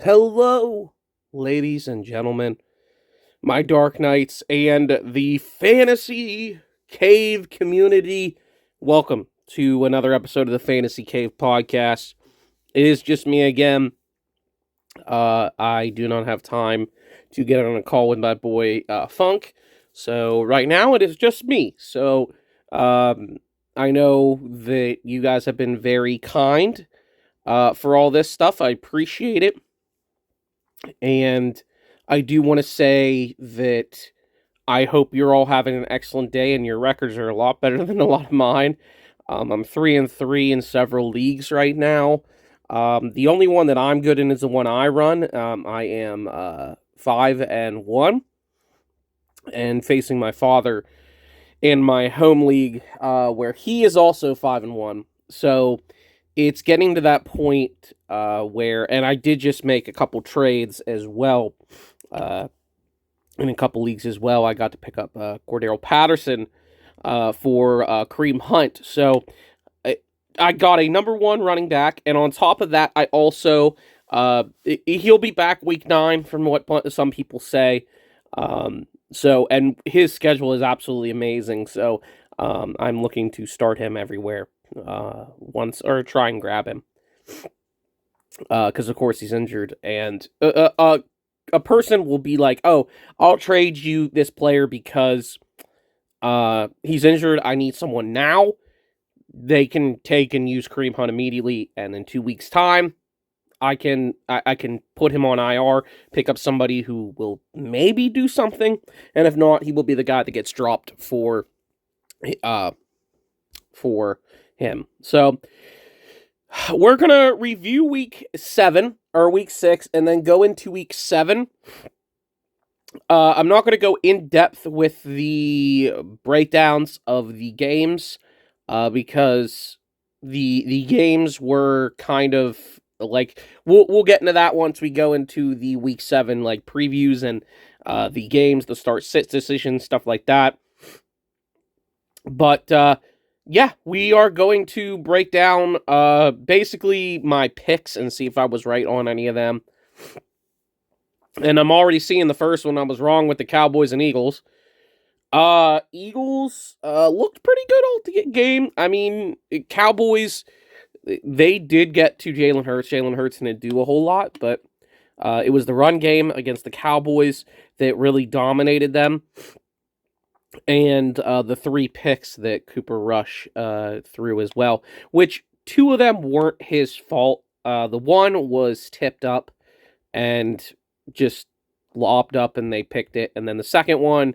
Hello, ladies and gentlemen, my Dark Knights, and the Fantasy Cave community. Welcome to another episode of the Fantasy Cave podcast. It is just me again. I do not have time to get on a call with my boy Funk, so right now it is just me. So um, I know that you guys have been very kind for all this stuff. I appreciate it. And I do want to say that I hope you're all having an excellent day and your records are a lot better than a lot of mine. I'm 3-3 in several leagues right now. The only one that I'm good in is the one I run. I am 5-1 and facing my father in my home league, where he is also 5-1. So it's getting to that point where, and I did just make a couple trades as well, in a couple leagues as well. I got to pick up Cordero Patterson for Kareem Hunt. So I got a number one running back, and on top of that, I also he'll be back week 9 from what some people say. And his schedule is absolutely amazing. So I'm looking to start him everywhere once, or try and grab him because of course he's injured, and a person will be like, "Oh, I'll trade you this player because he's injured. I need someone now." They can take and use Kareem Hunt immediately, and in 2 weeks' time, I can put him on IR, pick up somebody who will maybe do something, and if not, he will be the guy that gets dropped uh for him. So we're gonna review week 7 or week 6, and then go into week 7. I'm not going to go in depth with the breakdowns of the games because the games were kind of like we'll get into that once we go into the week 7 like previews and the games, the start sit decisions, stuff like that. But yeah, we are going to break down basically my picks and see if I was right on any of them. And I'm already seeing the first one I was wrong with the Cowboys and Eagles. Eagles looked pretty good all to get game. I mean, Cowboys, they did get to Jalen Hurts. Jalen Hurts didn't do a whole lot, but it was the run game against the Cowboys that really dominated them. And the 3 picks that Cooper Rush threw as well, which 2 of them weren't his fault. The one was tipped up and just lobbed up and they picked it. And then the second one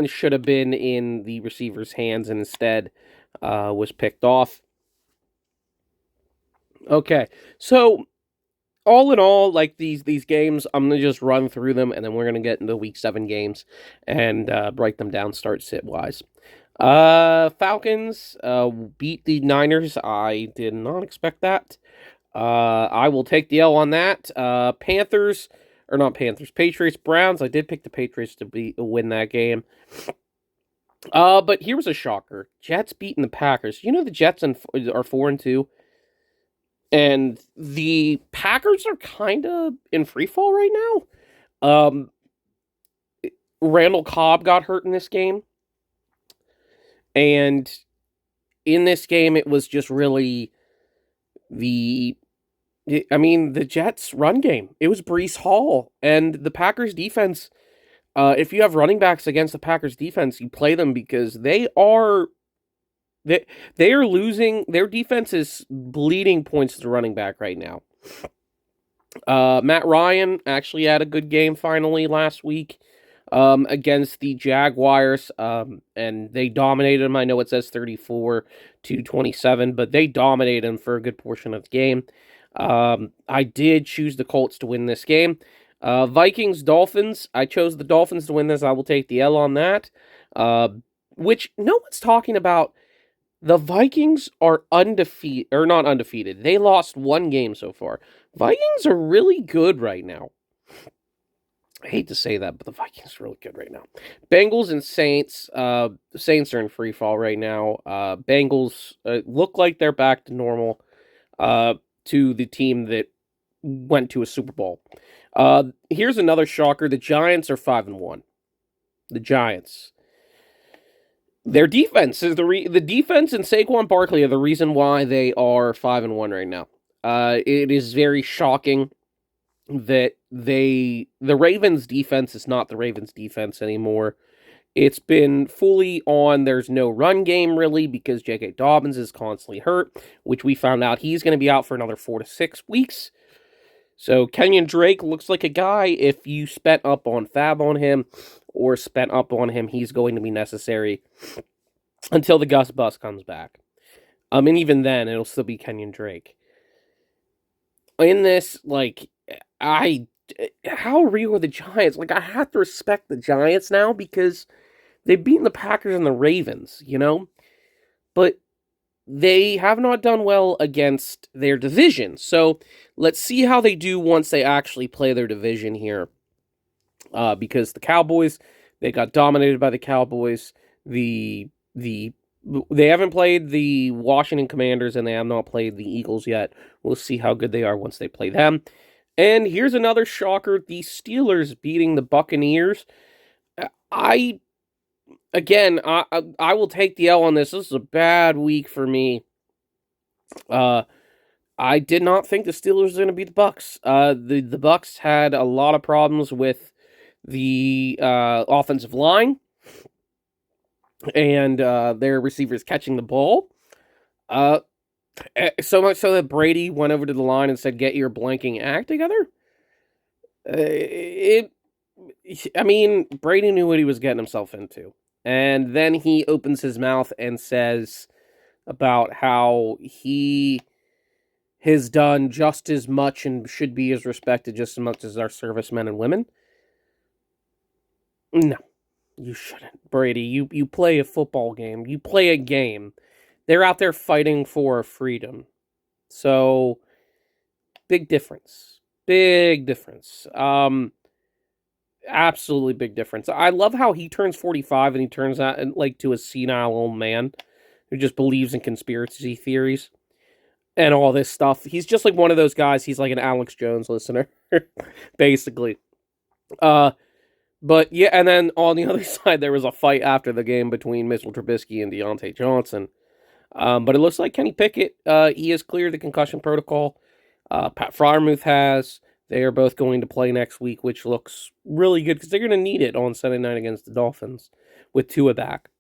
should have been in the receiver's hands and instead was picked off. Okay, so all in all, like these games, I'm gonna just run through them, and then we're gonna get into week 7 games and break them down start sit wise. Falcons beat the Niners. I did not expect that. I will take the L on that. Patriots, Browns. I did pick the Patriots to win that game. But here was a shocker. Jets beating the Packers. You know the Jets are 4-2, and the Packers are kind of in free fall right now. Randall Cobb got hurt in this game, and in this game it was just really the Jets' run game. It was Breece Hall and the Packers' defense. If you have running backs against the Packers' defense, you play them because they are losing. Their defense is bleeding points to running back right now. Matt Ryan actually had a good game finally last week against the Jaguars, and they dominated him. I know it says 34-27, but they dominated him for a good portion of the game. I did choose the Colts to win this game. Vikings, Dolphins. I chose the Dolphins to win this. I will take the L on that. Which no one's talking about. The Vikings are undefeated, or not undefeated. They lost 1 game so far. Vikings are really good right now. I hate to say that, but the Vikings are really good right now. Bengals and Saints. The Saints are in free fall right now. Bengals look like they're back to normal. To the team that went to a Super Bowl. Here's another shocker. The Giants are 5-1. The Giants. Their defense is the defense and Saquon Barkley are the reason why they are 5-1 right now. It is very shocking that the Ravens defense is not the Ravens defense anymore. It's been fully on. There's no run game really because J.K. Dobbins is constantly hurt, which we found out he's going to be out for another 4 to 6 weeks. So Kenyon Drake looks like a guy, if you spent up on Fab on him or spent up on him, he's going to be necessary until the Gus Bus comes back. And even then, it'll still be Kenyon Drake. In this, how real are the Giants? I have to respect the Giants now because they've beaten the Packers and the Ravens, But they have not done well against their division. So let's see how they do once they actually play their division here. Because the Cowboys, they got dominated by the Cowboys. They haven't played the Washington Commanders and they have not played the Eagles yet. We'll see how good they are once they play them. And here's another shocker. The Steelers beating the Buccaneers. I will take the L on this. This is a bad week for me. I did not think the Steelers were going to beat the Bucs. The Bucs had a lot of problems with the offensive line and their receivers catching the ball. So much so that Brady went over to the line and said, "Get your blanking act together." Brady knew what he was getting himself into. And then he opens his mouth and says about how he has done just as much and should be as respected just as much as our servicemen and women. No, you shouldn't. Brady, you play a football game. You play a game. They're out there fighting for freedom. So, big difference. Big difference. Absolutely big difference. I love how he turns 45 and he turns out to a senile old man who just believes in conspiracy theories and all this stuff. He's just like one of those guys. He's like an Alex Jones listener, basically. But yeah, and then on the other side, there was a fight after the game between Mitchell Trubisky and Deontay Johnson. But it looks like Kenny Pickett, he has cleared the concussion protocol. Pat Freiermuth has. They are both going to play next week, which looks really good because they're going to need it on Sunday night against the Dolphins with Tua back.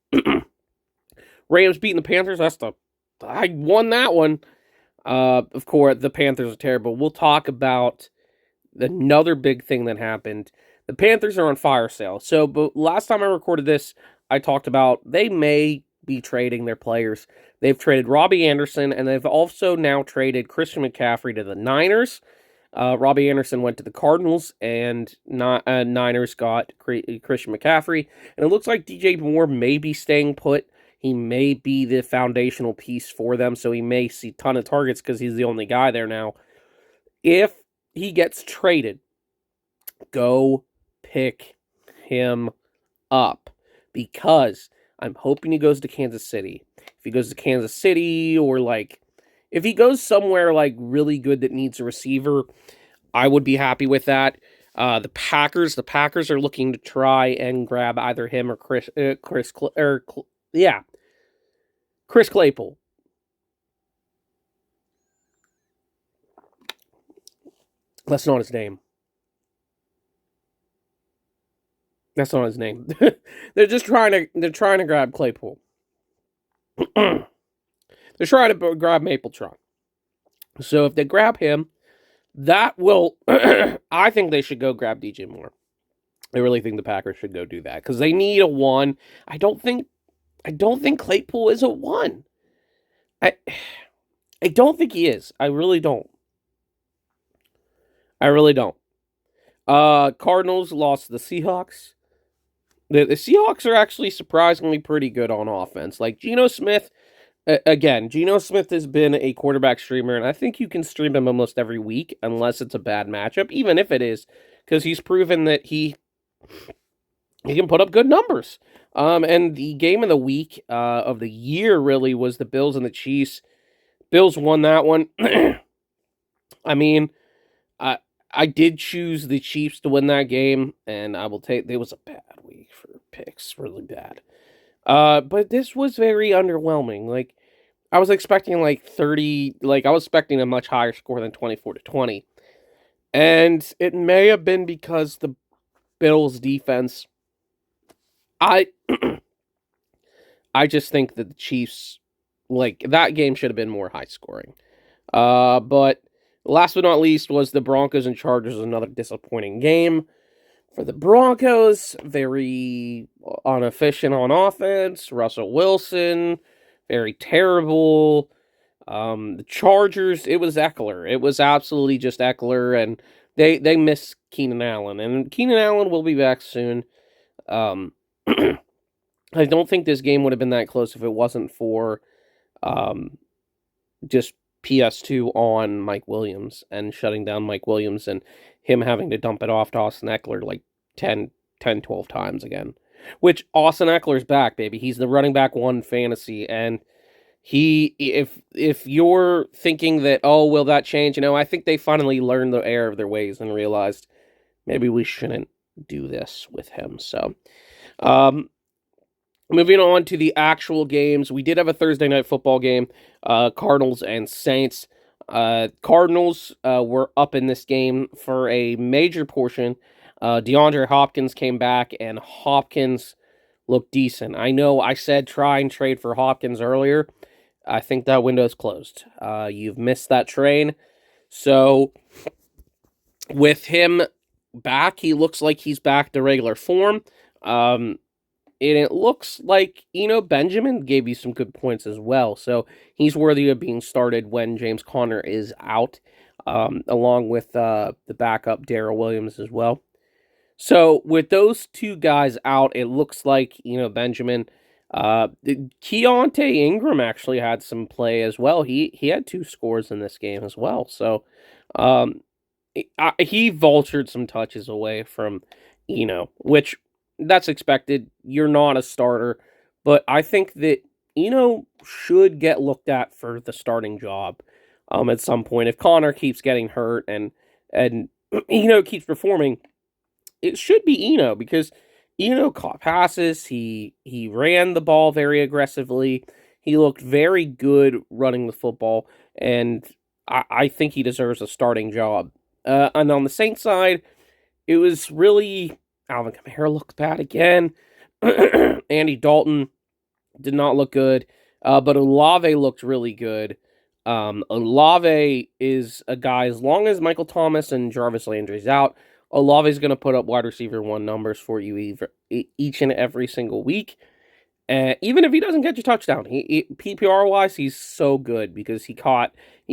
Rams beating the Panthers. I won that one. Of course, the Panthers are terrible. We'll talk about another big thing that happened. The Panthers are on fire sale. So, but last time I recorded this, I talked about they may be trading their players. They've traded Robbie Anderson, and they've also now traded Christian McCaffrey to the Niners. Robbie Anderson went to the Cardinals, and Niners got Christian McCaffrey. And it looks like DJ Moore may be staying put. He may be the foundational piece for them, so he may see a ton of targets because he's the only guy there now. If he gets traded, go pick him up because I'm hoping he goes to Kansas City. If he goes to Kansas City or if he goes somewhere really good that needs a receiver, I would be happy with that. The Packers are looking to try and grab either him or Chris Claypool. That's not his name. That's not his name. They're trying to grab Claypool. They're trying to grab Mapletron. So if they grab him, that will... I think they should go grab DJ Moore. I really think the Packers should go do that because they need a 1. I don't think Claypool is a 1. I don't think he is. I really don't. Cardinals lost to the Seahawks. The Seahawks are actually surprisingly pretty good on offense. Geno Smith... Again, Geno Smith has been a quarterback streamer, and I think you can stream him almost every week, unless it's a bad matchup, even if it is, because he's proven that he can put up good numbers. And the game of the week of the year really was the Bills and the Chiefs. Bills won that one. I I did choose the Chiefs to win that game, and I will take. It was a bad week for picks, really bad. But this was very underwhelming. Like I was expecting like 30. Like I was expecting a much higher score than 24-20, and it may have been because the Bills' defense. I I just think that the Chiefs, like that game, should have been more high scoring. But last but not least was the Broncos and Chargers, another disappointing game for the Broncos. Very inefficient on offense. Russell Wilson, very terrible. The Chargers, it was Eckler. It was absolutely just Eckler, and they miss Keenan Allen, and Keenan Allen will be back soon. Um, I don't think this game would have been that close if it wasn't for um, just PS2 on Mike Williams and shutting down Mike Williams and him having to dump it off to Austin Eckler like 12 times again. Which Austin Eckler's back, baby. He's the running back one fantasy, and he if you're thinking that, oh, will that change? I think they finally learned the error of their ways and realized maybe we shouldn't do this with him. So moving on to the actual games, we did have a Thursday night football game, Cardinals and Saints. Cardinals were up in this game for a major portion. DeAndre Hopkins came back, and Hopkins looked decent. I know I said try and trade for Hopkins earlier. I think that window's closed. You've missed that train. So with him back, he looks like he's back to regular form. And it looks like, Benjamin gave you some good points as well. So he's worthy of being started when James Conner is out, along with the backup Darrell Williams as well. So with those two guys out, it looks like, Benjamin, Keontae Ingram actually had some play as well. He had 2 scores in this game as well. So he vultured some touches away from, which that's expected. You're not a starter, but I think that should get looked at for the starting job at some point. If Connor keeps getting hurt and keeps performing, it should be because caught passes. He ran the ball very aggressively. He looked very good running the football, and I think he deserves a starting job. And on the Saints side, it was really Alvin Kamara looked bad again. Andy Dalton did not look good, but Olave looked really good. Olave is a guy, as long as Michael Thomas and Jarvis Landry's out, Olave's going to put up wide receiver 1 numbers for you each and every single week. Even if he doesn't catch a touchdown, PPR-wise, he's so good because he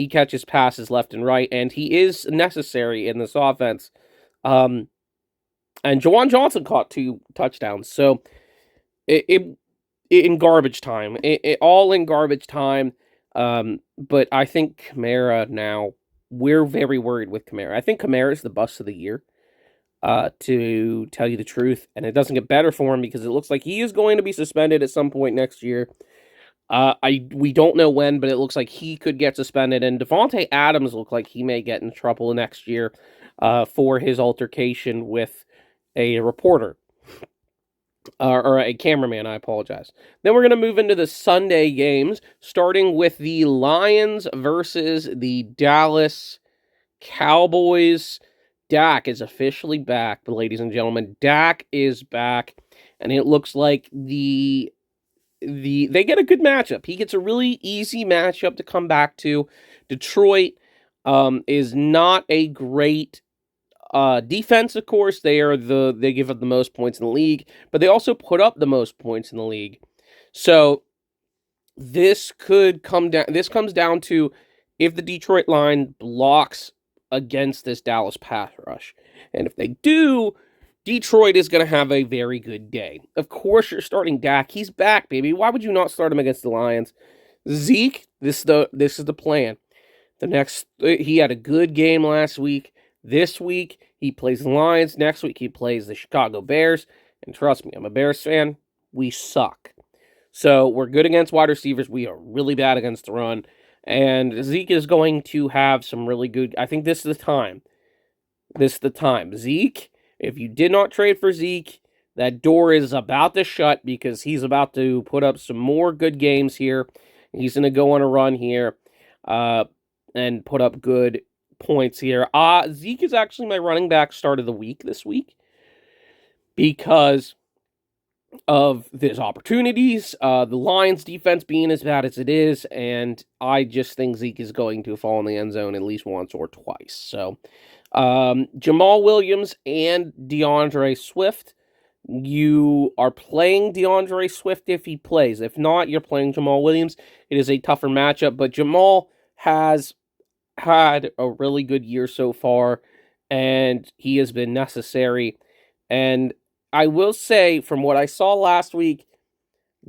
catches passes left and right, and he is necessary in this offense. And Juwan Johnson caught 2 touchdowns. So it in garbage time. It all in garbage time. But I think Kamara now, we're very worried with Kamara. I think Kamara is the bust of the year, to tell you the truth. And it doesn't get better for him because it looks like he is going to be suspended at some point next year. We don't know when, but it looks like he could get suspended. And Devontae Adams looked like he may get in trouble next year for his altercation with a reporter. Or a cameraman, I apologize. Then we're going to move into the Sunday games, starting with the Lions versus the Dallas Cowboys. Dak is officially back, ladies and gentlemen. Dak is back, and it looks like they get a good matchup. He gets a really easy matchup to come back to. Detroit is not a great defense, of course. They give up the most points in the league, but they also put up the most points in the league. So this comes down to if the Detroit line blocks against this Dallas pass rush. And if they do, Detroit is going to have a very good day. Of course, you're starting Dak. He's back, baby. Why would you not start him against the Lions? Zeke, this is the plan. He had a good game last week. This week, he plays the Lions. Next week, he plays the Chicago Bears. And trust me, I'm a Bears fan. We suck. So we're good against wide receivers. We are really bad against the run. And Zeke is going to have some really good... I think this is the time this is the time. Zeke, if you did not trade for Zeke, that door is about to shut because he's about to put up some more good games here. He's going to go on a run here and put up good points here. Zeke is actually my running back start of the week this week because of his opportunities, the Lions defense being as bad as it is, and I just think Zeke is going to fall in the end zone at least once or twice. So, Jamal Williams and DeAndre Swift, you are playing DeAndre Swift if he plays. If not, you're playing Jamal Williams. It is a tougher matchup, but Jamal has had a really good year so far, and he has been necessary. And I will say, from what I saw last week,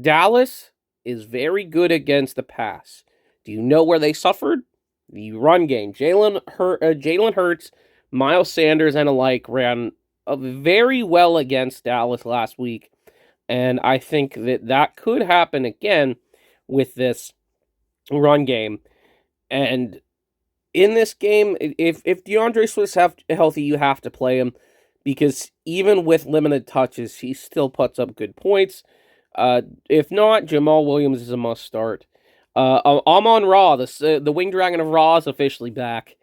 Dallas is very good against the pass. Do you know where they suffered? The run game. Jalen Hurts, Miles Sanders, and alike ran very well against Dallas last week. And I think that could happen again with this run game. And in this game, if DeAndre Swift's healthy, you have to play him because even with limited touches, he still puts up good points. If not, Jamal Williams is a must start. Amon-Ra, the Wing Dragon of Ra, is officially back.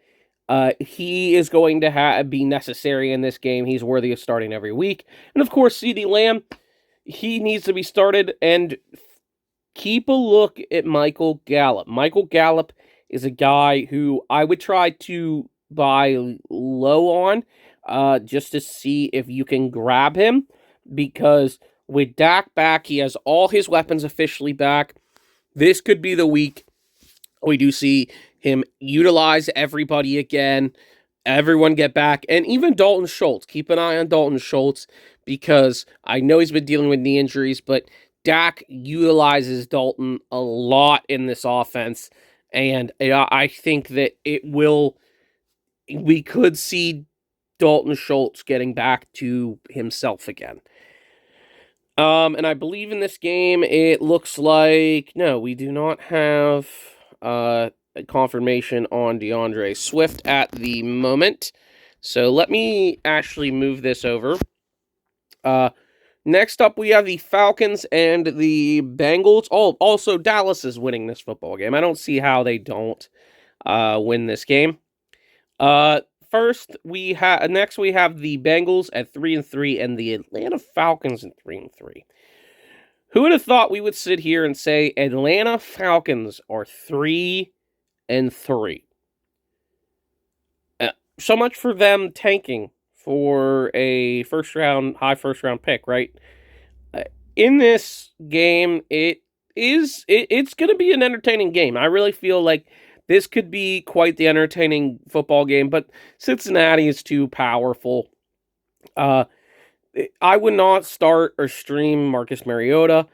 He is going to be necessary in this game. He's worthy of starting every week. And of course, CeeDee Lamb, he needs to be started. And keep a look at Michael Gallup. Michael Gallup is a guy who I would try to buy low on just to see if you can grab him, because with Dak back, he has all his weapons officially back. This could be the week we do see him utilize everybody again, everyone get back, and even Dalton Schultz. Keep an eye on Dalton Schultz because I know he's been dealing with knee injuries, but Dak utilizes Dalton a lot in this offense. And I think that we could see Dalton Schultz getting back to himself again. And I believe in this game, it looks like, no, we do not have a confirmation on DeAndre Swift at the moment. So let me actually move this over. Next up, we have the Falcons and the Bengals. Oh, also, Dallas is winning this football game. I don't see how they don't win this game. Next we have the Bengals at 3-3 and the Atlanta Falcons at 3-3. Who would have thought we would sit here and say Atlanta Falcons are 3-3? So much for them tanking for a high first round pick, right? In this game, it's going to be an entertaining game. I really feel like this could be quite the entertaining football game, but Cincinnati is too powerful. I would not start or stream Marcus Mariota.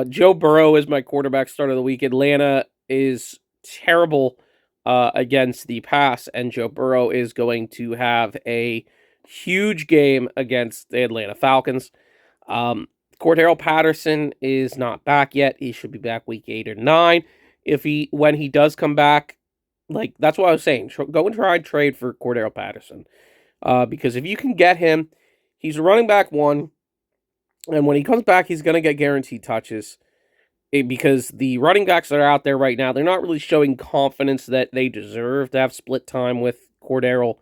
Joe Burrow is my quarterback start of the week. Atlanta is terrible against the pass, and Joe Burrow is going to have a huge game against the Atlanta Falcons. Cordarrelle Patterson is not back yet. He should be back week 8 or 9. When he does come back, like, that's what I was saying. Go and try and trade for Cordarrelle Patterson. Because if you can get him, he's running back 1. And when he comes back, he's going to get guaranteed touches. Because the running backs that are out there right now, they're not really showing confidence that they deserve to have split time with Cordarrelle.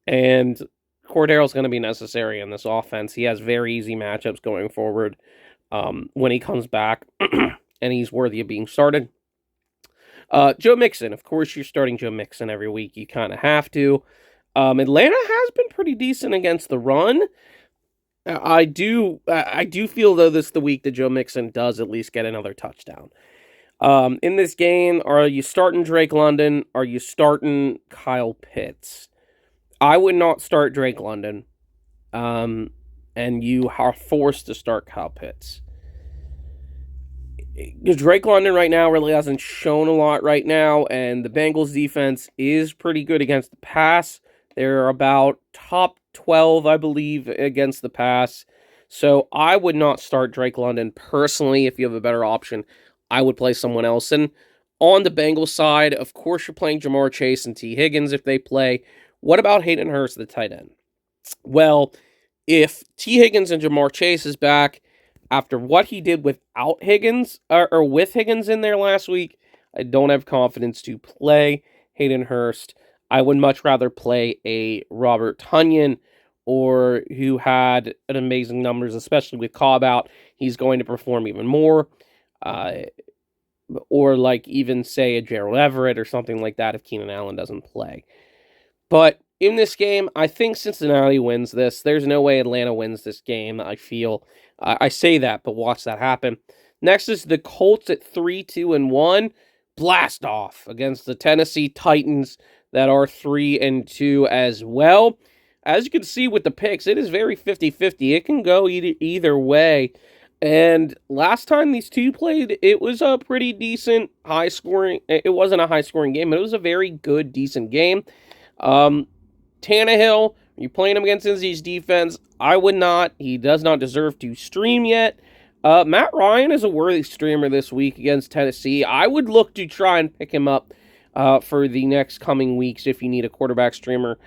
And Cordarrelle's going to be necessary in this offense. He has very easy matchups going forward when he comes back, and he's worthy of being started. Joe Mixon, of course, you're starting Joe Mixon every week. You kind of have to. Atlanta has been pretty decent against the run. I do feel, though, this is the week that Joe Mixon does at least get another touchdown. In this game, are you starting Drake London? Are you starting Kyle Pitts? I would not start Drake London, and you are forced to start Kyle Pitts. Because Drake London right now really hasn't shown a lot right now, and the Bengals defense is pretty good against the pass. They're about top 12, I believe, against the pass. So I would not start Drake London personally. If you have a better option, I would play someone else. And on the Bengals side, of course, you're playing Jamar Chase and T. Higgins if they play, What about Hayden Hurst, the tight end? Well, if T. Higgins and Jamar Chase is back after what he did without Higgins or with Higgins in there last week, I don't have confidence to play Hayden Hurst. I would much rather play a Robert Tonyan, or who had an amazing numbers, especially with Cobb out. He's going to perform even more. Or like even say a Gerald Everett or something like that if Keenan Allen doesn't play. But in this game, I think Cincinnati wins this. There's no way Atlanta wins this game, I feel. I say that, but watch that happen. Next is the Colts at 3-2-1. Blast off against the Tennessee Titans that are 3-2 as well. As you can see with the picks, it is very 50-50. It can go either way. And last time these two played, it was a pretty decent high scoring. It wasn't a high scoring game, but it was a very good, decent game. Tannehill, you playing him against Cincy's defense? I would not. He does not deserve to stream yet. Matt Ryan is a worthy streamer this week against Tennessee. I would look to try and pick him up for the next coming weeks if you need a quarterback streamer,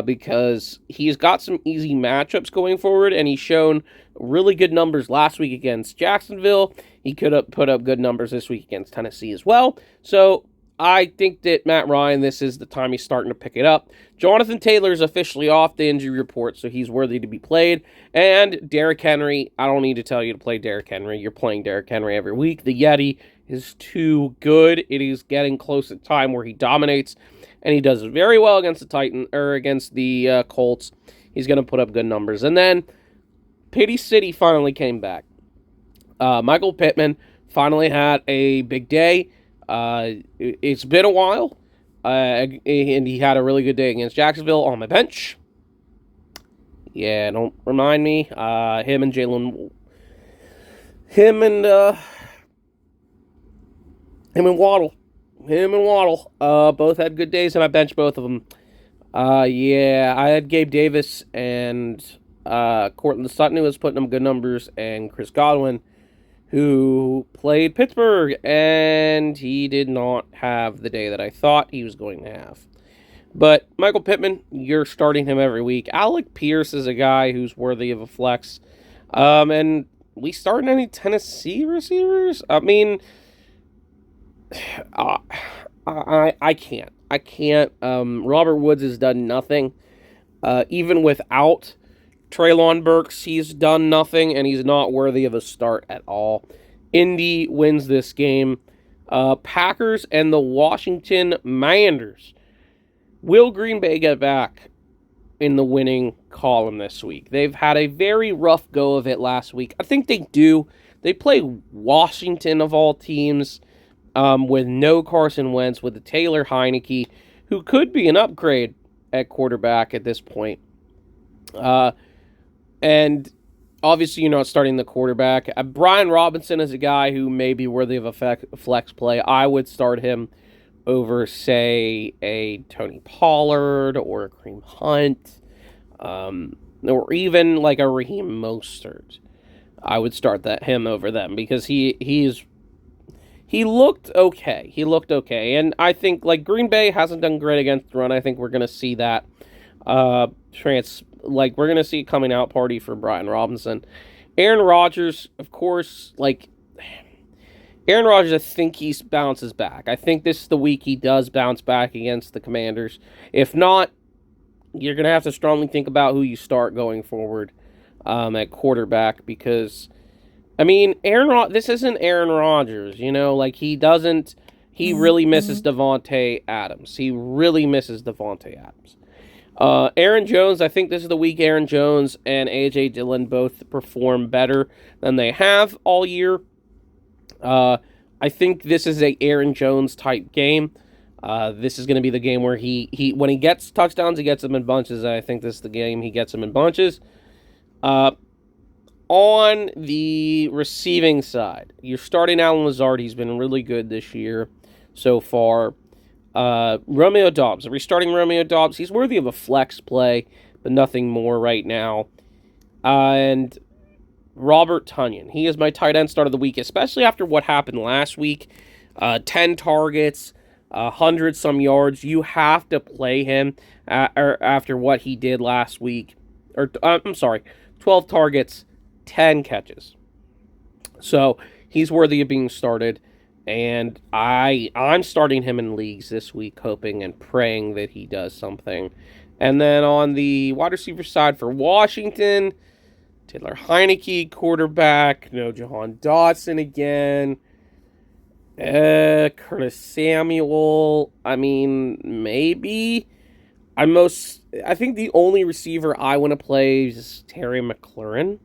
because he's got some easy matchups going forward, and he's shown really good numbers last week against Jacksonville. He could have put up good numbers this week against Tennessee as well. So I think that Matt Ryan, this is the time he's starting to pick it up. Jonathan Taylor is officially off the injury report, so he's worthy to be played. And Derrick Henry, I don't need to tell you to play Derrick Henry. You're playing Derrick Henry every week. The Yeti is too good. It is getting close to time where he dominates, and he does very well against the Colts. He's going to put up good numbers. And then Pity City finally came back. Michael Pittman finally had a big day. It's been a while, and he had a really good day against Jacksonville on my bench. Yeah, don't remind me. Him and Waddle. Both had good days, and I benched both of them. Yeah, I had Gabe Davis and Courtland Sutton, who was putting up good numbers, and Chris Godwin, who played Pittsburgh, and he did not have the day that I thought he was going to have. But Michael Pittman, you're starting him every week. Alec Pierce is a guy who's worthy of a flex. And we starting any Tennessee receivers? I mean, I can't. Robert Woods has done nothing. Even without Treylon Burks, he's done nothing, and he's not worthy of a start at all. Indy wins this game. Packers and the Washington Manders. Will Green Bay get back in the winning column this week? They've had a very rough go of it last week. I think they do. They play Washington of all teams, with no Carson Wentz, with the Taylor Heineke, who could be an upgrade at quarterback at this point. And obviously, you're not starting the quarterback. Brian Robinson is a guy who may be worthy of a flex play. I would start him over, say, a Tony Pollard or a Kareem Hunt, or even like a Raheem Mostert. I would start him over them because he looked okay. And I think like Green Bay hasn't done great against the run. I think we're gonna see that we're gonna see a coming out party for Brian Robinson. Aaron Rodgers, of course, Aaron Rodgers, I think he bounces back. I think this is the week he does bounce back against the Commanders. If not, you're going to have to strongly think about who you start going forward at quarterback, because, I mean, this isn't Aaron Rodgers, he really misses Davante Adams. Aaron Jones, I think this is the week Aaron Jones and A.J. Dillon both perform better than they have all year. I think this is a Aaron Jones type game. This is going to be the game where he when he gets touchdowns, he gets them in bunches. I think this is the game he gets them in bunches. On the receiving side, you're starting Allen Lazard. He's been really good this year so far. Romeo Doubs. Are we starting Romeo Doubs? He's worthy of a flex play, but nothing more right now. And Robert Tonyan. He is my tight end start of the week, especially after what happened last week. 10 targets, 100-some yards. You have to play him after what he did last week. I'm sorry, 12 targets, 10 catches. So he's worthy of being started. And I'm starting him in leagues this week, hoping and praying that he does something. And then on the wide receiver side for Washington, Taylor Heineke, quarterback. No Jahan Dotson again. Curtis Samuel. I mean, maybe. I think the only receiver I want to play is Terry McLaurin.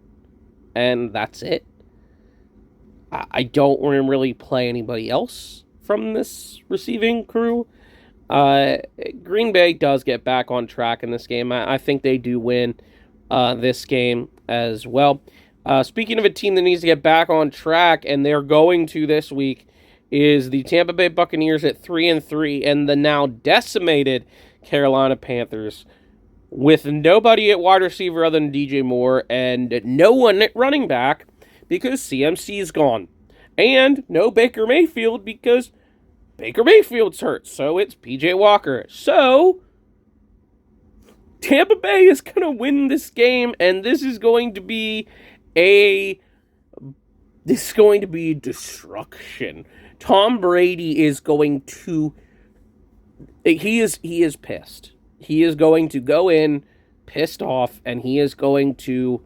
And that's it. I don't want to really play anybody else from this receiving crew. Green Bay does get back on track in this game. I think they do win this game as well. Speaking of a team that needs to get back on track, and they're going to this week, is the Tampa Bay Buccaneers at 3-3, and the now decimated Carolina Panthers, with nobody at wide receiver other than DJ Moore, and no one at running back, because CMC is gone. And no Baker Mayfield because Baker Mayfield's hurt. So it's PJ Walker. So Tampa Bay is going to win this game, and this is going to be destruction. Tom Brady is going to he is pissed. He is going to go in pissed off, and he is going to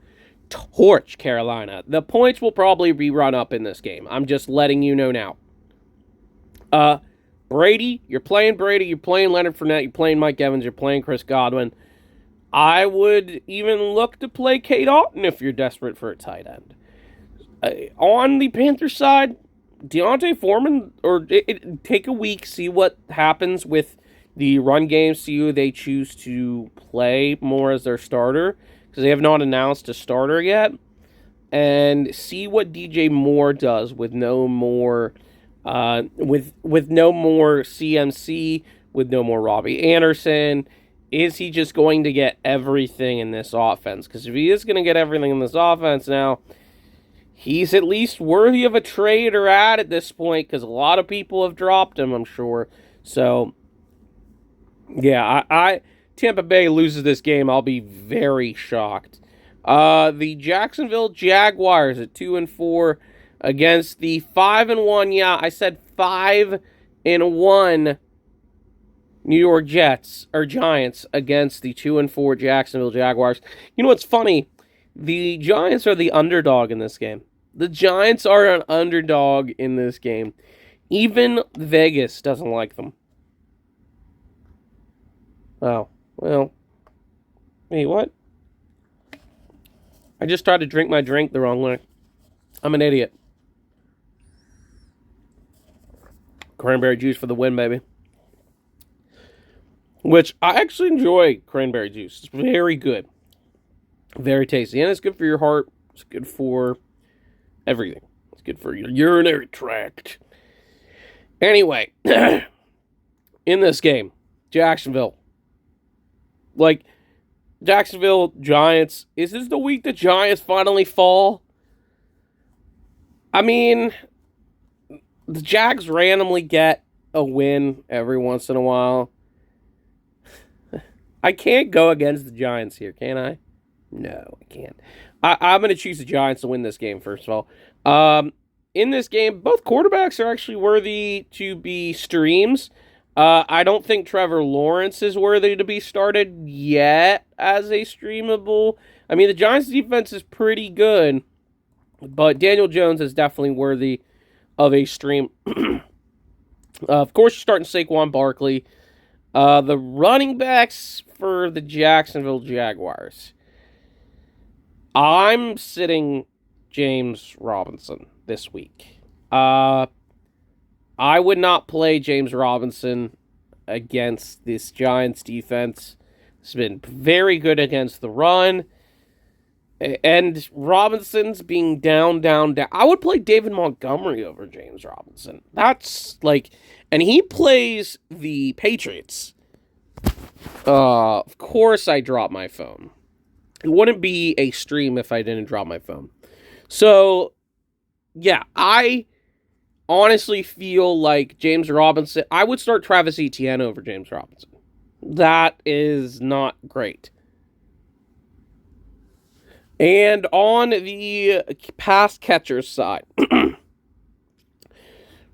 torch Carolina. The points will probably be run up in this game. I'm just letting you know now. Brady, you're playing Leonard Fournette, you're playing Mike Evans, you're playing Chris Godwin. I would even look to play Kate Otten if you're desperate for a tight end. On the Panthers side, Deontay Foreman, take a week, see what happens with the run game, see who they choose to play more as their starter, because they have not announced a starter yet, and see what DJ Moore does with no more with no more CMC, with no more Robbie Anderson. Is he just going to get everything in this offense? Because if he is going to get everything in this offense now, he's at least worthy of a trade or add at this point, because a lot of people have dropped him, I'm sure. So, yeah, Tampa Bay loses this game, I'll be very shocked. The Jacksonville Jaguars at 2-4 against the 5-1. Yeah, I said 5-1 New York Giants against the 2-4 Jacksonville Jaguars. You know what's funny? The Giants are the underdog in this game. The Giants are an underdog in this game. Even Vegas doesn't like them. Oh, well. Wait, what? I just tried to drink my drink the wrong way. I'm an idiot. Cranberry juice for the win, baby. Which, I actually enjoy cranberry juice. It's very good. Very tasty. And it's good for your heart. It's good for everything. It's good for your urinary tract. Anyway, in this game, Jacksonville. Jacksonville Giants. Is this the week the Giants finally fall? I mean, the Jags randomly get a win every once in a while. I can't go against the Giants here, can I? No, I can't. I'm going to choose the Giants to win this game, first of all. In this game, both quarterbacks are actually worthy to be streams. I don't think Trevor Lawrence is worthy to be started yet as a streamable. I mean, the Giants' defense is pretty good, but Daniel Jones is definitely worthy of a stream. Of course, you're starting Saquon Barkley. The running backs for the Jacksonville Jaguars. I'm sitting James Robinson this week. I would not play James Robinson against this Giants defense. It's been very good against the run. And Robinson's being down. I would play David Montgomery over James Robinson. And he plays the Patriots. Of course I dropped my phone. It wouldn't be a stream if I didn't drop my phone. So, yeah, honestly feel like James Robinson, I would start Travis Etienne over James Robinson. That is not great. And on the pass catcher side,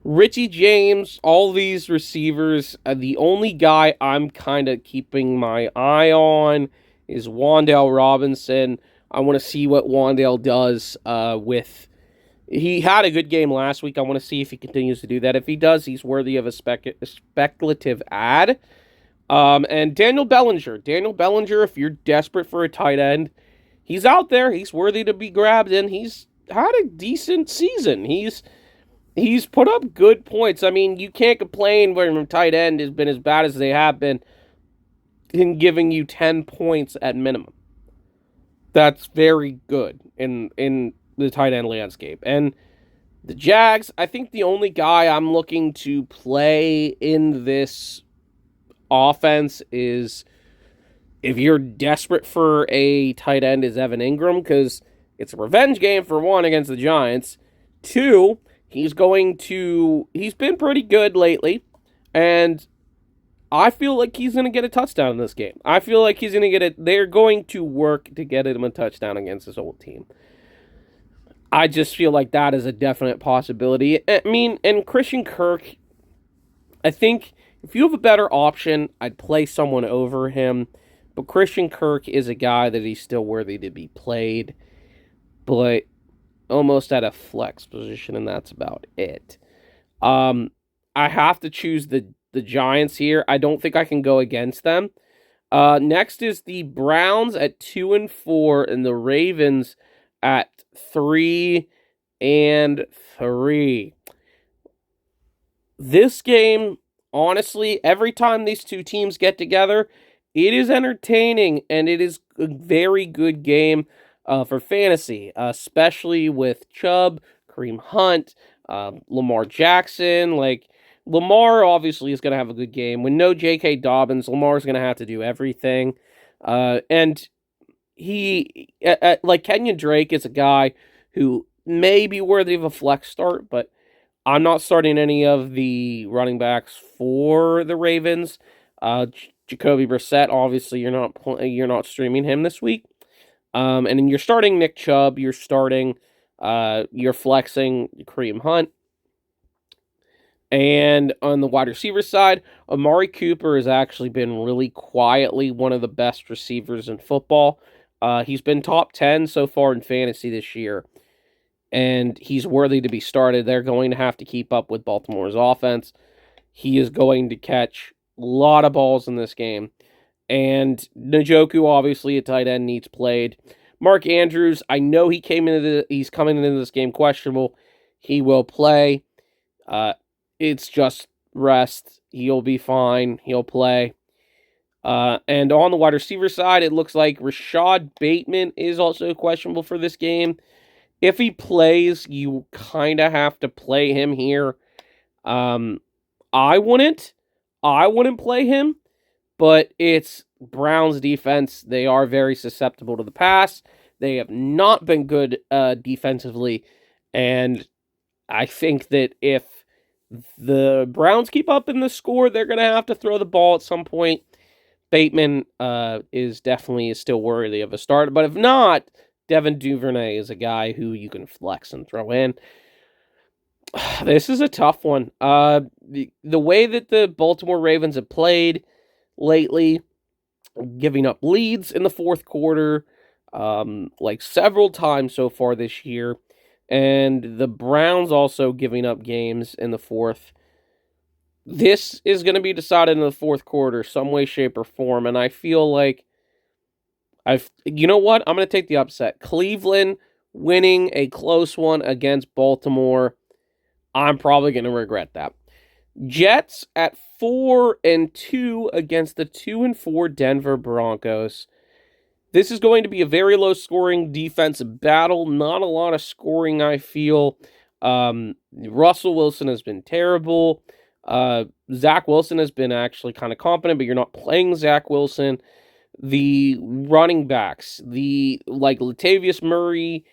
Richie James, all these receivers, the only guy I'm kind of keeping my eye on is Wan'Dale Robinson. I want to see what Wan'Dale does with. He had a good game last week. I want to see if he continues to do that. If he does, he's worthy of a speculative ad. And Daniel Bellinger. Daniel Bellinger, if you're desperate for a tight end, he's out there. He's worthy to be grabbed, and he's had a decent season. He's put up good points. I mean, you can't complain when tight end has been as bad as they have been in giving you 10 points at minimum. That's very good in the tight end landscape. And the Jags, I think the only guy I'm looking to play in this offense is, if you're desperate for a tight end, is Evan Ingram, because it's a revenge game for one against the Giants. Two, he's been pretty good lately, and I feel like he's going to get a touchdown in this game. I feel like he's going to get it. They're going to work to get him a touchdown against this old team. I just feel like that is a definite possibility. I mean, and Christian Kirk, I think if you have a better option, I'd play someone over him. But Christian Kirk is a guy that he's still worthy to be played, but almost at a flex position, and that's about it. I have to choose the Giants here. I don't think I can go against them. Next is the Browns at 2-4, and the Ravens at 3-3. This game, honestly, every time these two teams get together, it is entertaining, and it is a very good game for fantasy, especially with Chubb, Kareem Hunt, Lamar Jackson. Like, Lamar obviously is going to have a good game. With no J.K. Dobbins, Lamar's going to have to do everything. And he, like Kenyon Drake, is a guy who may be worthy of a flex start, but I'm not starting any of the running backs for the Ravens. Jacoby Brissett, obviously, you're not streaming him this week. And then you're starting Nick Chubb. You're flexing Kareem Hunt. And on the wide receiver side, Amari Cooper has actually been really quietly one of the best receivers in football. He's been top 10 so far in fantasy this year, and he's worthy to be started. They're going to have to keep up with Baltimore's offense. He is going to catch a lot of balls in this game. And Njoku, obviously, a tight end, needs played. Mark Andrews, I know he's coming into this game questionable. He will play. It's just rest. He'll be fine. He'll play. And on the wide receiver side, it looks like Rashad Bateman is also questionable for this game. If he plays, you kind of have to play him here. I wouldn't play him, but it's Browns defense. They are very susceptible to the pass. They have not been good defensively, and I think that if the Browns keep up in the score, they're going to have to throw the ball at some point. Bateman is definitely still worthy of a start, but if not, Devin Duvernay is a guy who you can flex and throw in. This is a tough one. The way that the Baltimore Ravens have played lately, giving up leads in the fourth quarter, like several times so far this year, and the Browns also giving up games in the fourth. This is going to be decided in the fourth quarter, some way, shape, or form, and I feel like you know what? I'm going to take the upset. Cleveland winning a close one against Baltimore. I'm probably going to regret that. Jets at 4-2 against the 2-4 Denver Broncos. This is going to be a very low-scoring defensive battle. Not a lot of scoring, I feel. Russell Wilson has been terrible. Zach Wilson has been actually kind of competent, but you're not playing Zach Wilson. The running backs, like Latavius Murray,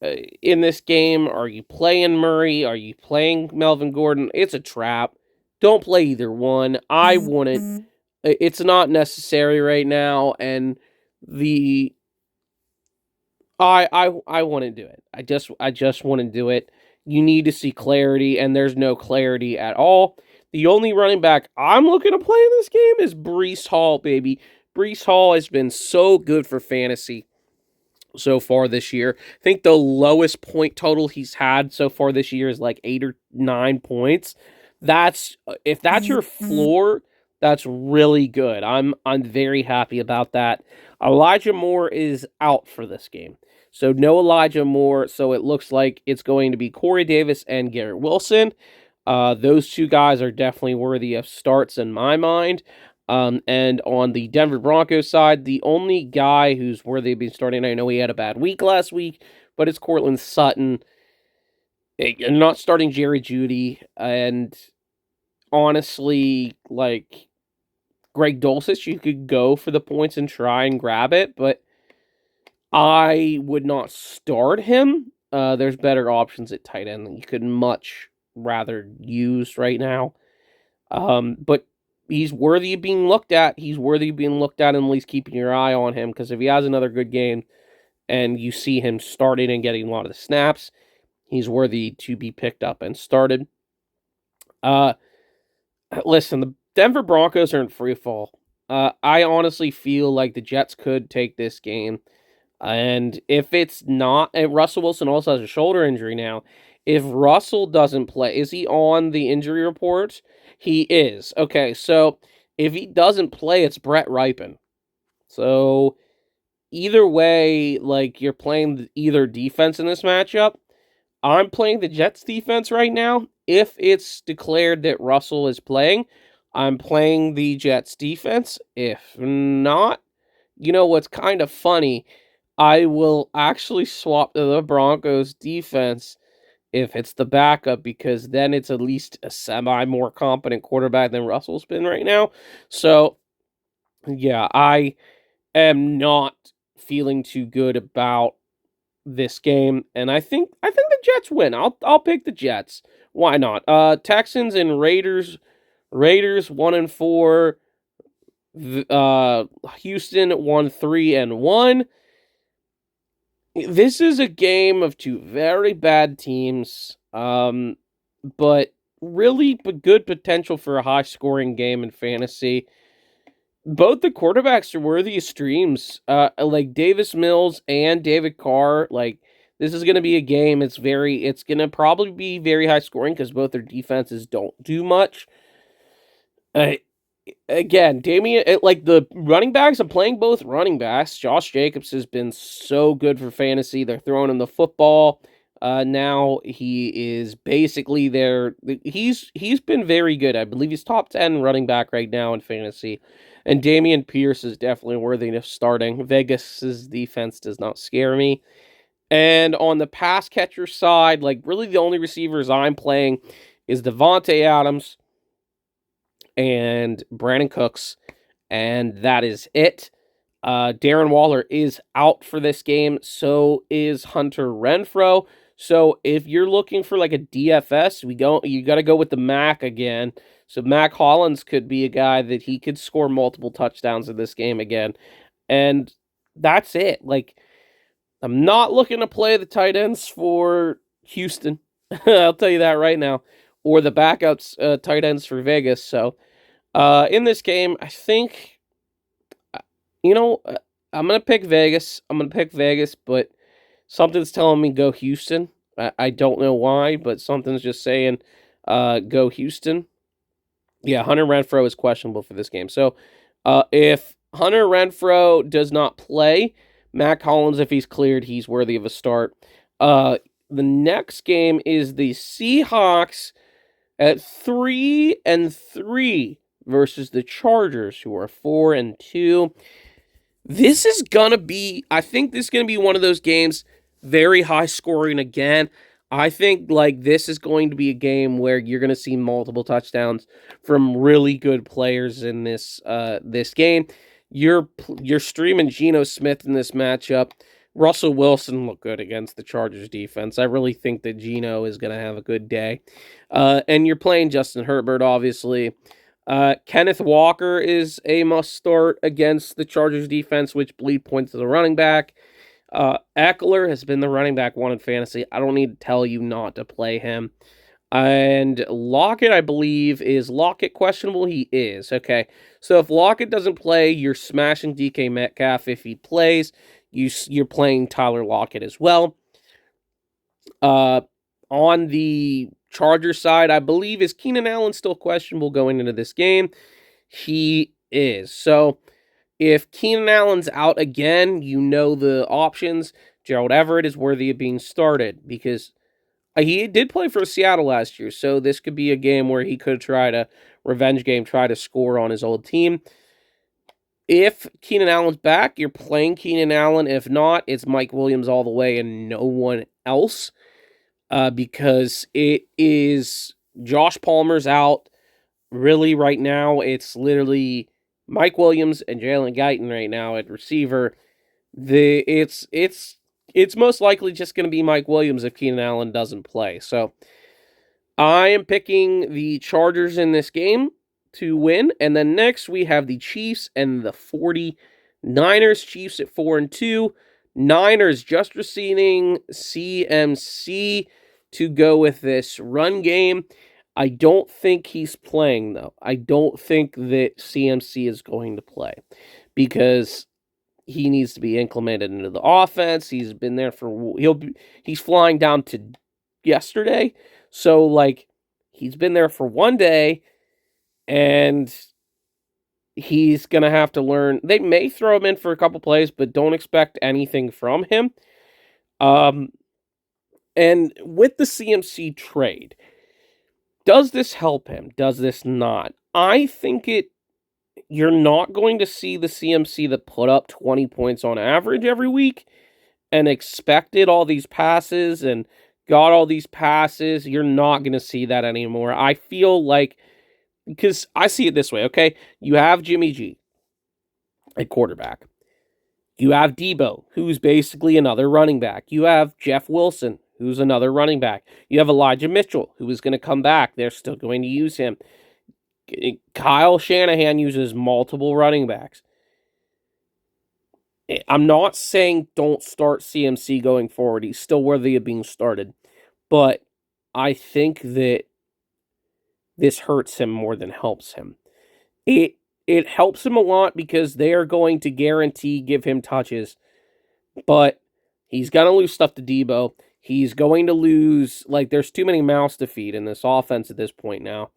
in this game. Are you playing Murray? Are you playing Melvin Gordon? It's a trap. Don't play either one. I wouldn't. It's not necessary right now, and the I want to do it. I just want to do it. You need to see clarity, and there's no clarity at all. The only running back I'm looking to play in this game is Breece Hall, baby. Breece Hall has been so good for fantasy so far this year. I think the lowest point total he's had so far this year is like 8 or 9 points. That's if that's your floor, that's really good. I'm very happy about that. Elijah Moore is out for this game. So no Elijah Moore, so it looks like it's going to be Corey Davis and Garrett Wilson. Those two guys are definitely worthy of starts in my mind. And on the Denver Broncos side, the only guy who's worthy of being starting, I know he had a bad week last week, but it's Courtland Sutton. You're not starting Jerry Jeudy, and honestly, like Greg Dulcich, you could go for the points and try and grab it, but I would not start him. There's better options at tight end that you could much rather use right now. But he's worthy of being looked at. He's worthy of being looked at and at least keeping your eye on him, because if he has another good game and you see him starting and getting a lot of the snaps, he's worthy to be picked up and started. Listen, the Denver Broncos are in free fall. I honestly feel like the Jets could take this game. And if it's not, and Russell Wilson also has a shoulder injury now. If Russell doesn't play, is he on the injury report? He is. Okay, so if he doesn't play, it's Brett Rypien. So either way, like you're playing either defense in this matchup. I'm playing the Jets defense right now. If it's declared that Russell is playing, I'm playing the Jets defense. If not, you know what's kind of funny? I will actually swap to the Broncos defense if it's the backup, because then it's at least a semi more competent quarterback than Russell's been right now. So, yeah, I am not feeling too good about this game, and I think the Jets win. I'll pick the Jets. Why not? Texans and Raiders. Raiders 1-4. Houston 1-3-1. This is a game of two very bad teams, but really good potential for a high-scoring game in fantasy. Both the quarterbacks are worthy of streams. Like Davis Mills and David Carr. Like, this is going to be a game. It's going to probably be very high-scoring because both their defenses don't do much. Again, Damian, like the running backs, I'm playing both running backs. Josh Jacobs has been so good for fantasy. They're throwing him the football. Now he is basically there. He's been very good. I believe he's top 10 running back right now in fantasy. And Dameon Pierce is definitely worthy of starting. Vegas's defense does not scare me. And on the pass catcher side, like really the only receivers I'm playing is Devontae Adams and Brandon Cooks, and that is it. Darren Waller is out for this game, so is Hunter Renfrow. So if you're looking for like a DFS, you got to go with the Mac again. So Mac Hollins could be a guy that he could score multiple touchdowns in this game again. And that's it. Like, I'm not looking to play the tight ends for Houston. I'll tell you that right now. Or the backups tight ends for Vegas. So in this game, I think, I'm going to pick Vegas. But something's telling me go Houston. I don't know why, but something's just saying go Houston. Yeah, Hunter Renfrow is questionable for this game. So if Hunter Renfrow does not play, Mac Collins, if he's cleared, he's worthy of a start. The next game is the Seahawks at 3-3 versus the Chargers, who are 4-2. This is gonna be, I think this is gonna be one of those games, very high scoring again. I think like this is going to be a game where you're gonna see multiple touchdowns from really good players in this game. You're streaming Geno Smith in this matchup. Russell Wilson looked good against the Chargers defense. I really think that Geno is going to have a good day. And you're playing Justin Herbert, obviously. Kenneth Walker is a must start against the Chargers defense, which bleed points to the running back. Eckler has been the running back one in fantasy. I don't need to tell you not to play him. And Lockett, I believe, is Lockett questionable? He is. Okay. So if Lockett doesn't play, you're smashing DK Metcalf. If he plays, you're playing Tyler Lockett as well. On the Chargers side, I believe, is Keenan Allen still questionable going into this game? He is. So if Keenan Allen's out again, you know the options. Gerald Everett is worthy of being started because he did play for Seattle last year, so this could be a game where he could try to revenge game, try to score on his old team. If Keenan Allen's back, you're playing Keenan Allen. If not, it's Mike Williams all the way and no one else because it is Josh Palmer's out. Really, right now, it's literally Mike Williams and Jalen Guyton right now at receiver. It's most likely just going to be Mike Williams if Keenan Allen doesn't play. So I am picking the Chargers in this game to win. And then next we have the Chiefs and the 49ers. Chiefs at 4-2. Niners just receiving CMC to go with this run game. I don't think he's playing, though. I don't think that CMC is going to play because he needs to be implemented into the offense. He's been there for he's flying down to yesterday. So like he's been there for one day and he's going to have to learn. They may throw him in for a couple plays, but don't expect anything from him. And with the CMC trade, does this help him? Does this not? I think you're not going to see the CMC that put up 20 points on average every week and expected all these passes and got all these passes. You're not going to see that anymore. I feel like, because I see it this way, okay? You have Jimmy G at quarterback. You have Debo, who's basically another running back. You have Jeff Wilson, who's another running back. You have Elijah Mitchell, who is going to come back. They're still going to use him. Kyle Shanahan uses multiple running backs. I'm not saying don't start CMC going forward. He's still worthy of being started. But I think that this hurts him more than helps him. It helps him a lot because they are going to guarantee give him touches. But he's going to lose stuff to Debo. He's going to lose, there's too many mouths to feed in this offense at this point now.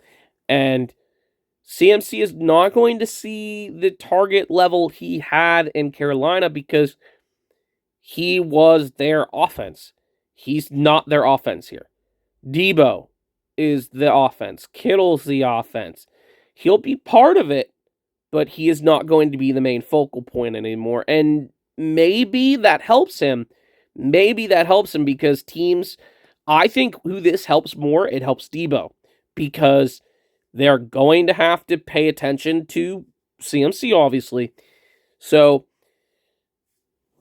And CMC is not going to see the target level he had in Carolina because he was their offense. He's not their offense here. Debo is the offense. Kittle's the offense. He'll be part of it, but he is not going to be the main focal point anymore. And maybe that helps him. Maybe that helps him because teams, I think who this helps more, it helps Debo because they're going to have to pay attention to CMC, obviously. So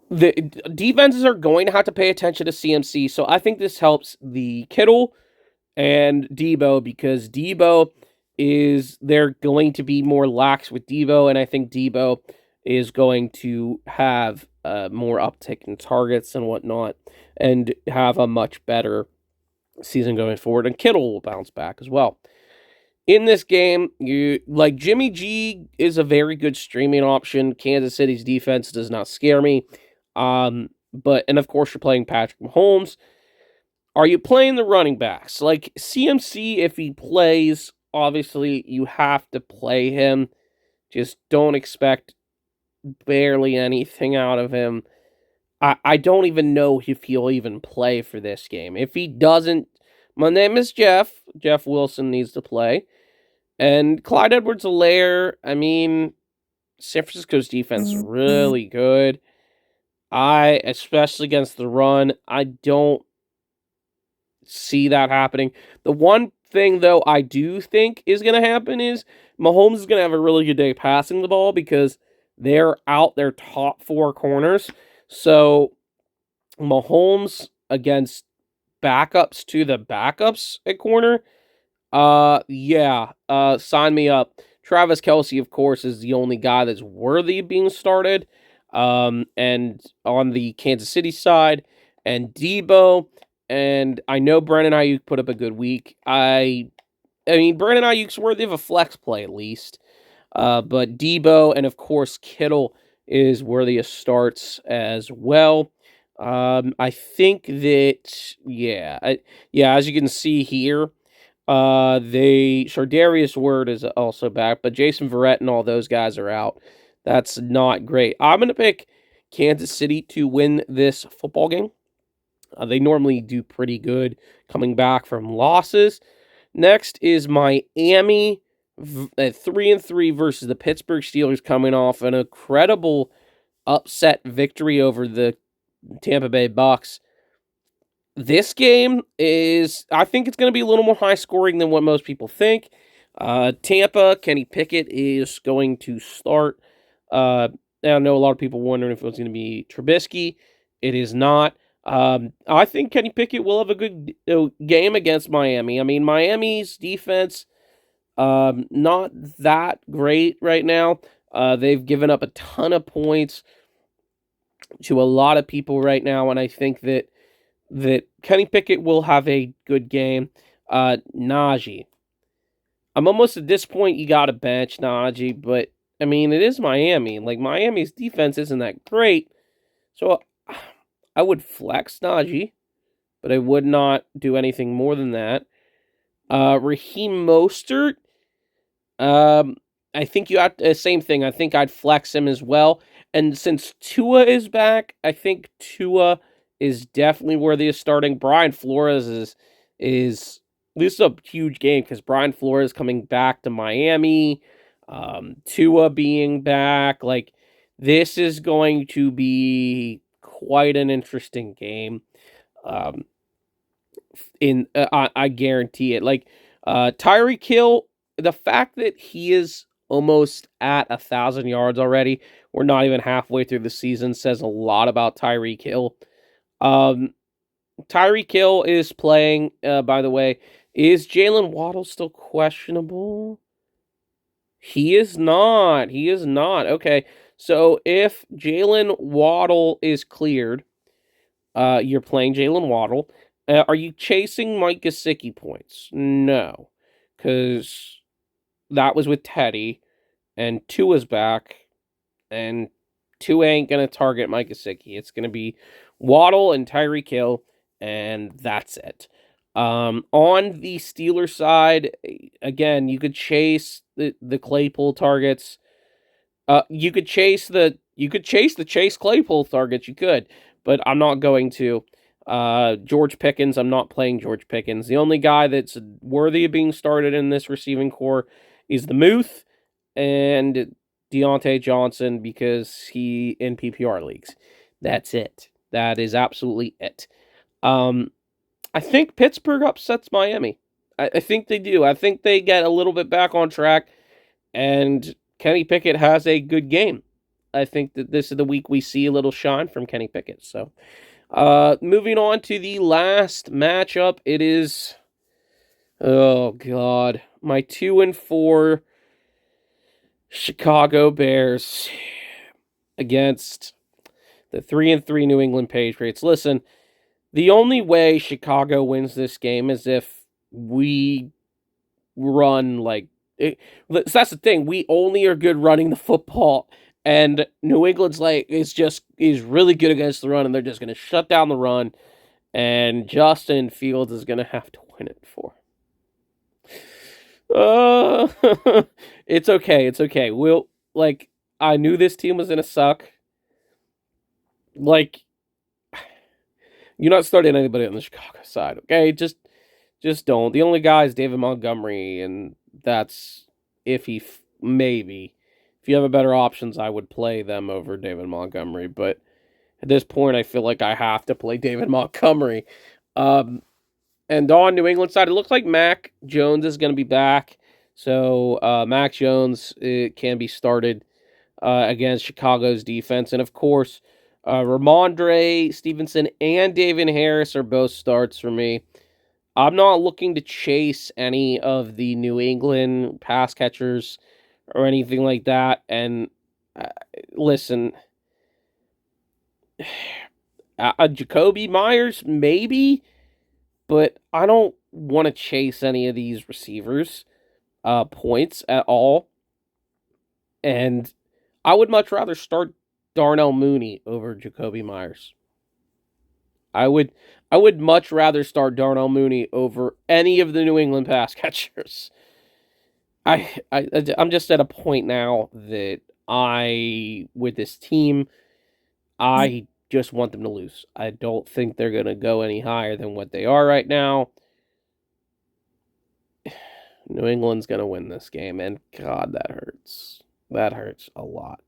the defenses are going to have to pay attention to CMC. So I think this helps the Kittle and Debo because they're going to be more lax with Debo. And I think Debo is going to have more uptick in targets and whatnot and have a much better season going forward. And Kittle will bounce back as well. In this game, Jimmy G is a very good streaming option. Kansas City's defense does not scare me. And of course, you're playing Patrick Mahomes. Are you playing the running backs? Like CMC, if he plays, obviously you have to play him. Just don't expect barely anything out of him. I don't even know if he'll even play for this game. If he doesn't, my name is Jeff. Jeff Wilson needs to play. And Clyde Edwards-Helaire, I mean, San Francisco's defense is really good. Especially against the run, I don't see that happening. The one thing, though, I do think is going to happen is Mahomes is going to have a really good day passing the ball because they're out their top four corners. So Mahomes against backups to the backups at corner. Yeah. Sign me up. Travis Kelce, of course, is the only guy that's worthy of being started. And on the Kansas City side, and Debo, and I know Brandon Ayuk put up a good week. I mean, Brandon Ayuk's worthy of a flex play at least. But Debo and of course Kittle is worthy of starts as well. I think that yeah, as you can see here, they Darius Word is also back, but Jason Verrett and all those guys are out. That's not great. I'm gonna pick Kansas City to win this football game. They normally do pretty good coming back from losses. Next is Miami at 3-3 versus the Pittsburgh Steelers, coming off an incredible upset victory over the Tampa Bay Bucks. This game is, I think it's going to be a little more high scoring than what most people think. Tampa, Kenny Pickett is going to start. I know a lot of people wondering if it was going to be Trubisky. It is not. I think Kenny Pickett will have a good game against Miami. I mean, Miami's defense, not that great right now. They've given up a ton of points to a lot of people right now, and I think that Kenny Pickett will have a good game. Najee. I'm almost at this point, you got to bench Najee, but I mean, it is Miami. Like, Miami's defense isn't that great, so I would flex Najee, but I would not do anything more than that. Raheem Mostert. I think you have same thing. I think I'd flex him as well. And since Tua is back, I think Tua is definitely worthy of starting. Brian Flores is this is a huge game because Brian Flores coming back to Miami. Tua being back, like, this is going to be quite an interesting game. I guarantee it. Like, Tyreek Hill, the fact that he is almost at 1,000 yards already, we're not even halfway through the season, says a lot about Tyreek Hill. Tyreek Hill is playing, by the way. Is Jalen Waddle still questionable? He is not. He is not. Okay. So if Jalen Waddle is cleared, you're playing Jalen Waddle. Are you chasing Mike Gesicki points? No. Because that was with Teddy, and Tua's back, and Tua ain't going to target Mike Gesicki. It's going to be Waddle and Tyreek Hill, and that's it. On the Steelers side, again, you could chase the Claypool targets. You could chase the Chase Claypool targets. You could, but I'm not going to. George Pickens, I'm not playing George Pickens. The only guy that's worthy of being started in this receiving core is the Muth and Deontay Johnson, because he in PPR leagues. That's it. That is absolutely it. I think Pittsburgh upsets Miami. I think they do. I think they get a little bit back on track, and Kenny Pickett has a good game. I think that this is the week we see a little shine from Kenny Pickett. So, moving on to the last matchup, it is, oh God, my 2-4 Chicago Bears against the 3-3 New England Patriots. Listen, the only way Chicago wins this game is if we run like it. That's the thing. We only are good running the football, and New England's like is really good against the run, and they're just going to shut down the run, and Justin Fields is going to have to win it for. It's okay. It's okay. I knew this team was going to suck. Like, you're not starting anybody on the Chicago side, okay? Just don't. The only guy is David Montgomery, and that's maybe. If you have a better options, I would play them over David Montgomery, but at this point, I feel like I have to play David Montgomery. And on New England side, it looks like Mac Jones is going to be back, so Mac Jones can be started against Chicago's defense, and of course, Ramondre Stevenson and David Harris are both starts for me. I'm not looking to chase any of the New England pass catchers or anything like that. And listen, Jacoby Myers, maybe, but I don't want to chase any of these receivers points at all. And I would much rather start Darnell Mooney over Jacoby Myers. I would much rather start Darnell Mooney over any of the New England pass catchers. I'm just at a point now that with this team, I just want them to lose. I don't think they're going to go any higher than what they are right now. New England's going to win this game, and God, that hurts. That hurts a lot.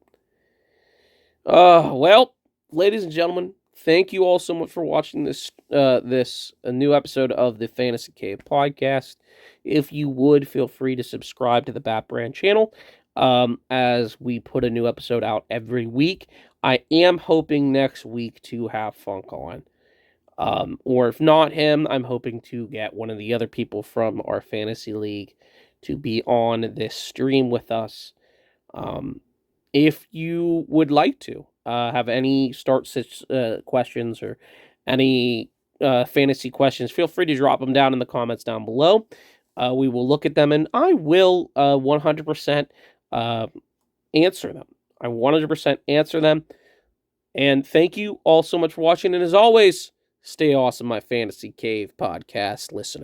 Well, ladies and gentlemen, thank you all so much for watching this new episode of the Fantasy Cave podcast. If you would, feel free to subscribe to the Bat Brand channel as we put a new episode out every week. I am hoping next week to have Funk on. Or if not him, I'm hoping to get one of the other people from our fantasy league to be on this stream with us. If you would like to have any questions or any fantasy questions, feel free to drop them down in the comments down below. We will look at them, and I will 100% answer them. I 100% answer them. And thank you all so much for watching. And as always, stay awesome, my Fantasy Cave podcast listeners.